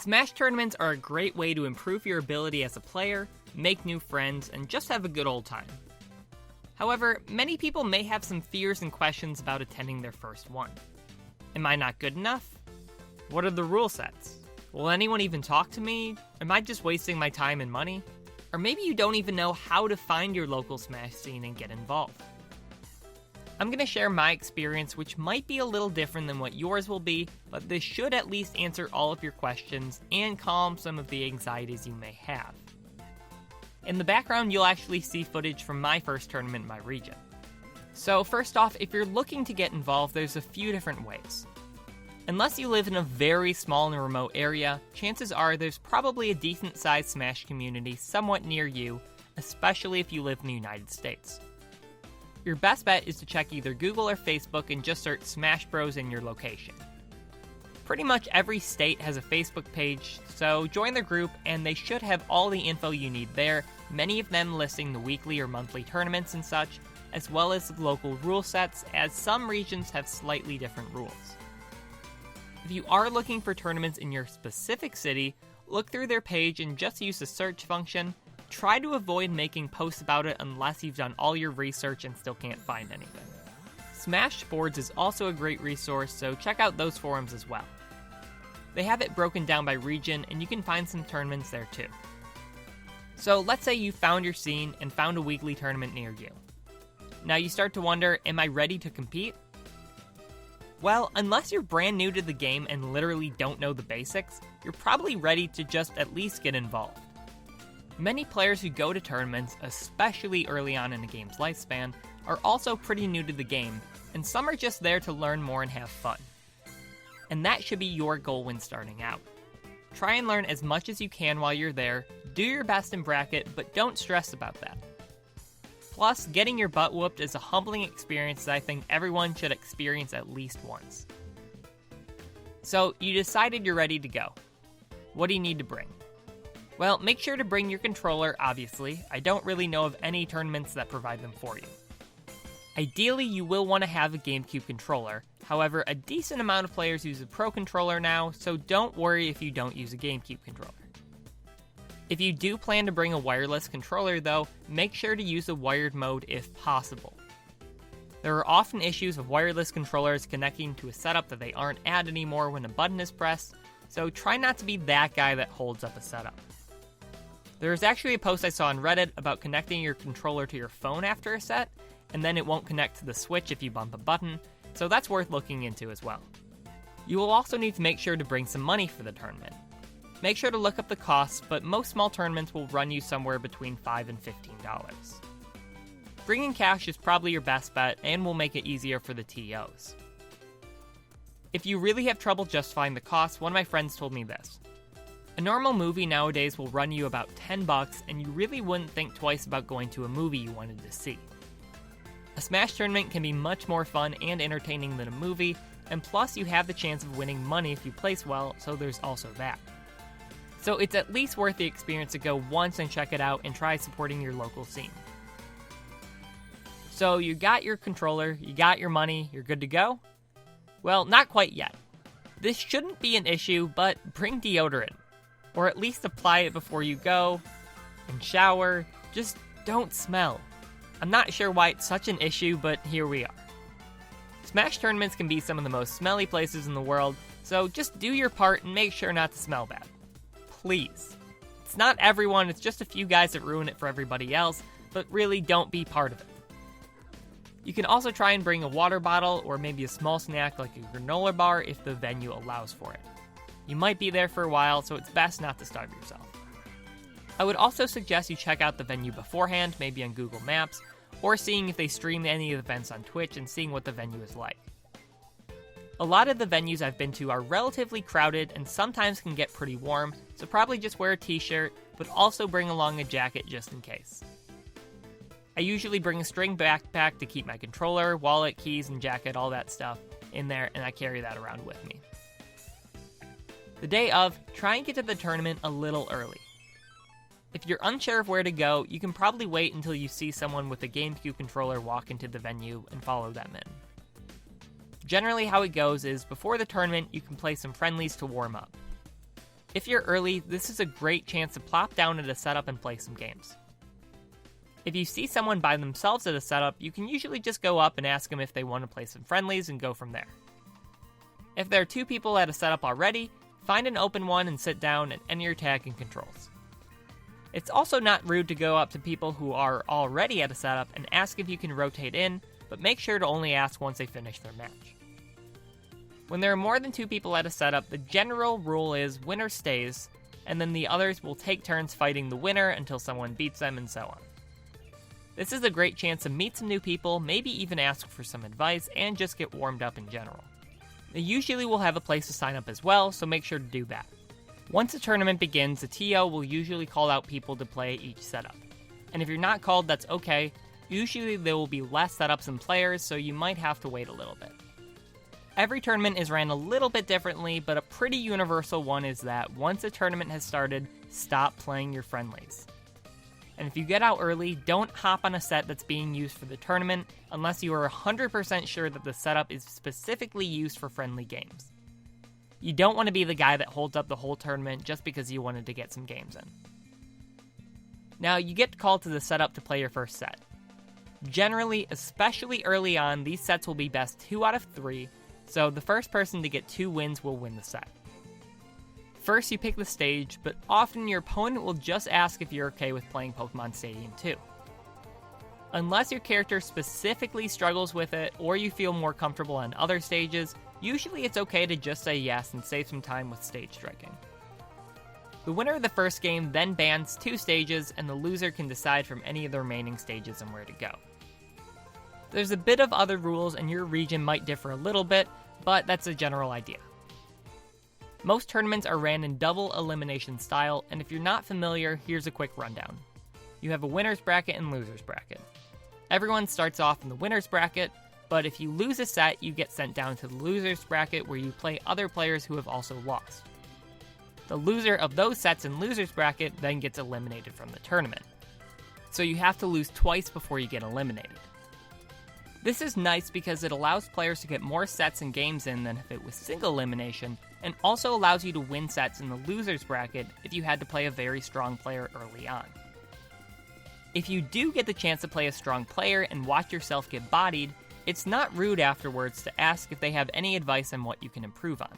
Smash tournaments are a great way to improve your ability as a player, make new friends, and just have a good old time. However, many people may have some fears and questions about attending their first one. Am I not good enough? What are the rule sets? Will anyone even talk to me? Am I just wasting my time and money? Or maybe you don't even know how to find your local Smash scene and get involved. I'm going to share my experience, which might be a little different than what yours will be, but this should at least answer all of your questions and calm some of the anxieties you may have. In the background, you'll actually see footage from my first tournament in my region. So first off, if you're looking to get involved, there's a few different ways. Unless you live in a very small and remote area, chances are there's probably a decent-sized Smash community somewhat near you, especially if you live in the United States. Your best bet is to check either Google or Facebook and just search Smash Bros in your location. Pretty much every state has a Facebook page, so join the group and they should have all the info you need there, many of them listing the weekly or monthly tournaments and such, as well as the local rule sets, as some regions have slightly different rules. If you are looking for tournaments in your specific city, look through their page and just use the search function. Try to avoid making posts about it unless you've done all your research and still can't find anything. Smash Boards is also a great resource, so check out those forums as well. They have it broken down by region, and you can find some tournaments there too. So let's say you found your scene and found a weekly tournament near you. Now you start to wonder, am I ready to compete? Well, unless you're brand new to the game and literally don't know the basics, you're probably ready to just at least get involved. Many players who go to tournaments, especially early on in a game's lifespan, are also pretty new to the game, and some are just there to learn more and have fun. And that should be your goal when starting out. Try and learn as much as you can while you're there, do your best in bracket, but don't stress about that. Plus, getting your butt whooped is a humbling experience that I think everyone should experience at least once. So, you decided you're ready to go. What do you need to bring? Well, make sure to bring your controller, obviously. I don't really know of any tournaments that provide them for you. Ideally, you will want to have a GameCube controller. However, a decent amount of players use a Pro controller now, so don't worry if you don't use a GameCube controller. If you do plan to bring a wireless controller though, make sure to use a wired mode if possible. There are often issues with wireless controllers connecting to a setup that they aren't at anymore when a button is pressed, so try not to be that guy that holds up a setup. There is actually a post I saw on Reddit about connecting your controller to your phone after a set, and then it won't connect to the Switch if you bump a button, so that's worth looking into as well. You will also need to make sure to bring some money for the tournament. Make sure to look up the costs, but most small tournaments will run you somewhere between $5 and $15. Bringing cash is probably your best bet and will make it easier for the TOs. If you really have trouble justifying the cost, one of my friends told me this. A normal movie nowadays will run you about $10, and you really wouldn't think twice about going to a movie you wanted to see. A Smash tournament can be much more fun and entertaining than a movie, and plus you have the chance of winning money if you place well, so there's also that. So it's at least worth the experience to go once and check it out and try supporting your local scene. So you got your controller, you got your money, you're good to go? Well, not quite yet. This shouldn't be an issue, but bring deodorant. Or at least apply it before you go, and shower. Just don't smell. I'm not sure why it's such an issue, but here we are. Smash tournaments can be some of the most smelly places in the world, so just do your part and make sure not to smell bad. Please. It's not everyone, it's just a few guys that ruin it for everybody else, but really don't be part of it. You can also try and bring a water bottle or maybe a small snack like a granola bar if the venue allows for it. You might be there for a while, so it's best not to starve yourself. I would also suggest you check out the venue beforehand, maybe on Google Maps, or seeing if they stream any of the events on Twitch and seeing what the venue is like. A lot of the venues I've been to are relatively crowded and sometimes can get pretty warm, so probably just wear a t-shirt, but also bring along a jacket just in case. I usually bring a string backpack to keep my controller, wallet, keys, and jacket, all that stuff, in there, and I carry that around with me. The day of, try and get to the tournament a little early. If you're unsure of where to go, you can probably wait until you see someone with a GameCube controller walk into the venue and follow them in. Generally how it goes is, before the tournament, you can play some friendlies to warm up. If you're early, this is a great chance to plop down at a setup and play some games. If you see someone by themselves at a setup, you can usually just go up and ask them if they want to play some friendlies and go from there. If there are 2 people at a setup already, find an open one and sit down and enter your tag and controls. It's also not rude to go up to people who are already at a setup and ask if you can rotate in, but make sure to only ask once they finish their match. When there are more than 2 people at a setup, the general rule is winner stays, and then the others will take turns fighting the winner until someone beats them and so on. This is a great chance to meet some new people, maybe even ask for some advice, and just get warmed up in general. They usually will have a place to sign up as well, so make sure to do that. Once the tournament begins, the TO will usually call out people to play each setup. And if you're not called, that's okay. Usually there will be less setups than players, so you might have to wait a little bit. Every tournament is ran a little bit differently, but a pretty universal one is that once a tournament has started, stop playing your friendlies. And if you get out early, don't hop on a set that's being used for the tournament unless you are 100% sure that the setup is specifically used for friendly games. You don't want to be the guy that holds up the whole tournament just because you wanted to get some games in. Now, you get called to the setup to play your first set. Generally, especially early on, these sets will be best 2 out of 3, so the first person to get 2 wins will win the set. First, you pick the stage, but often your opponent will just ask if you're okay with playing Pokemon Stadium 2. Unless your character specifically struggles with it, or you feel more comfortable on other stages, usually it's okay to just say yes and save some time with stage striking. The winner of the first game then bans 2 stages, and the loser can decide from any of the remaining stages and where to go. There's a bit of other rules, and your region might differ a little bit, but that's a general idea. Most tournaments are ran in double-elimination style, and if you're not familiar, here's a quick rundown. You have a winner's bracket and loser's bracket. Everyone starts off in the winner's bracket, but if you lose a set, you get sent down to the loser's bracket where you play other players who have also lost. The loser of those sets in loser's bracket then gets eliminated from the tournament. So you have to lose twice before you get eliminated. This is nice because it allows players to get more sets and games in than if it was single elimination, and also allows you to win sets in the loser's bracket if you had to play a very strong player early on. If you do get the chance to play a strong player and watch yourself get bodied, it's not rude afterwards to ask if they have any advice on what you can improve on.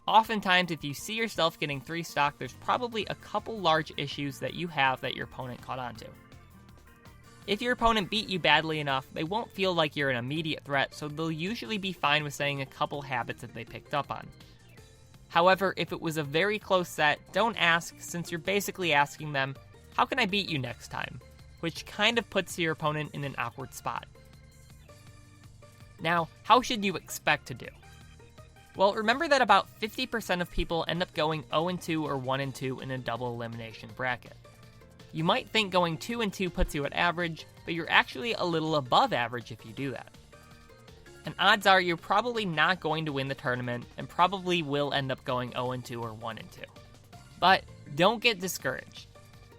Oftentimes, if you see yourself getting 3 stock, there's probably a couple large issues that you have that your opponent caught on to. If your opponent beat you badly enough, they won't feel like you're an immediate threat, so they'll usually be fine with saying a couple habits that they picked up on. However, if it was a very close set, don't ask, since you're basically asking them, "How can I beat you next time?" which kind of puts your opponent in an awkward spot. Now, how should you expect to do? Well, remember that about 50% of people end up going 0-2 or 1-2 in a double elimination bracket. You might think going 2-2 puts you at average, but you're actually a little above average if you do that. And odds are you're probably not going to win the tournament and probably will end up going 0-2 or 1-2. But don't get discouraged.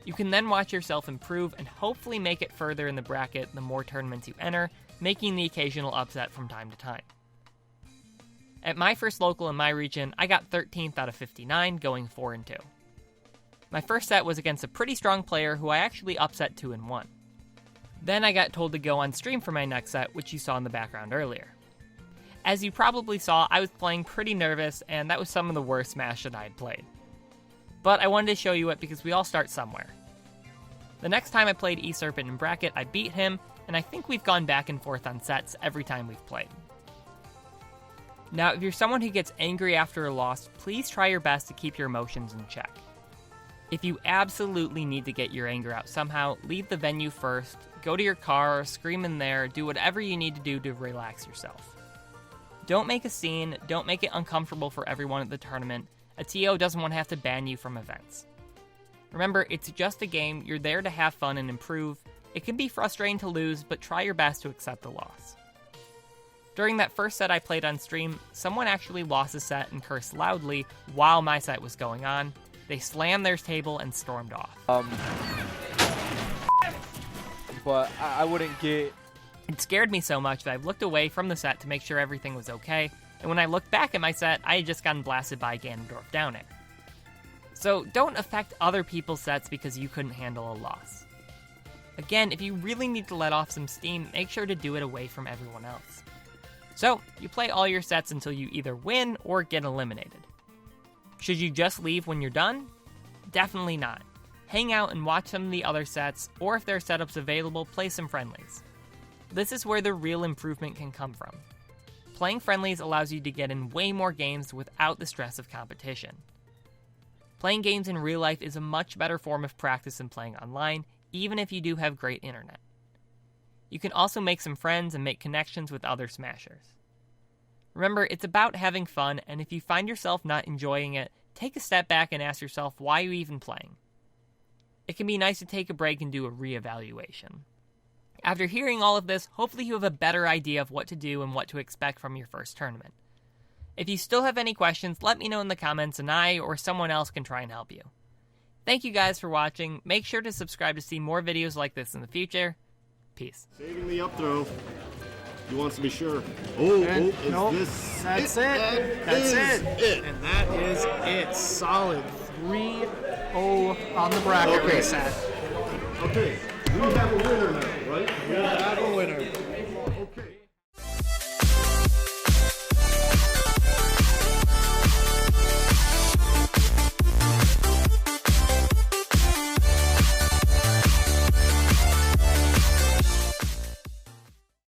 You can then watch yourself improve and hopefully make it further in the bracket the more tournaments you enter, making the occasional upset from time to time. At my first local in my region, I got 13th out of 59, going 4-2. My first set was against a pretty strong player who I actually upset 2-1. Then I got told to go on stream for my next set, which you saw in the background earlier. As you probably saw, I was playing pretty nervous, and that was some of the worst Smash that I had played. But I wanted to show you it because we all start somewhere. The next time I played E-Serpent in bracket, I beat him, and I think we've gone back and forth on sets every time we've played. Now, if you're someone who gets angry after a loss, please try your best to keep your emotions in check. If you absolutely need to get your anger out somehow, leave the venue first, go to your car, scream in there, do whatever you need to do to relax yourself. Don't make a scene, don't make it uncomfortable for everyone at the tournament. A TO doesn't want to have to ban you from events. Remember, it's just a game, you're there to have fun and improve. It can be frustrating to lose, but try your best to accept the loss. During that first set I played on stream, someone actually lost a set and cursed loudly while my set was going on. They slammed their table and stormed off. But I wouldn't get... It scared me so much that I looked away from the set to make sure everything was okay, and when I looked back at my set, I had just gotten blasted by Ganondorf down air. so don't affect other people's sets because you couldn't handle a loss. Again, if you really need to let off some steam, make sure to do it away from everyone else. So, you play all your sets until you either win or get eliminated. Should you just leave when you're done? Definitely not. Hang out and watch some of the other sets, or if there are setups available, play some friendlies. This is where the real improvement can come from. Playing friendlies allows you to get in way more games without the stress of competition. Playing games in real life is a much better form of practice than playing online, even if you do have great internet. You can also make some friends and make connections with other smashers. Remember, it's about having fun, and if you find yourself not enjoying it, take a step back and ask yourself why you're even playing. It can be nice to take a break and do a reevaluation. After hearing all of this, hopefully you have a better idea of what to do and what to expect from your first tournament. If you still have any questions, let me know in the comments and I or someone else can try and help you. Thank you guys for watching. Make sure to subscribe to see more videos like this in the future. Peace. Saving the up throw. He wants to be sure. Is nope, this that's it. That's it. And that is it. Solid 3-0 on the bracket reset. Okay, we have a winner now, right? We have a winner.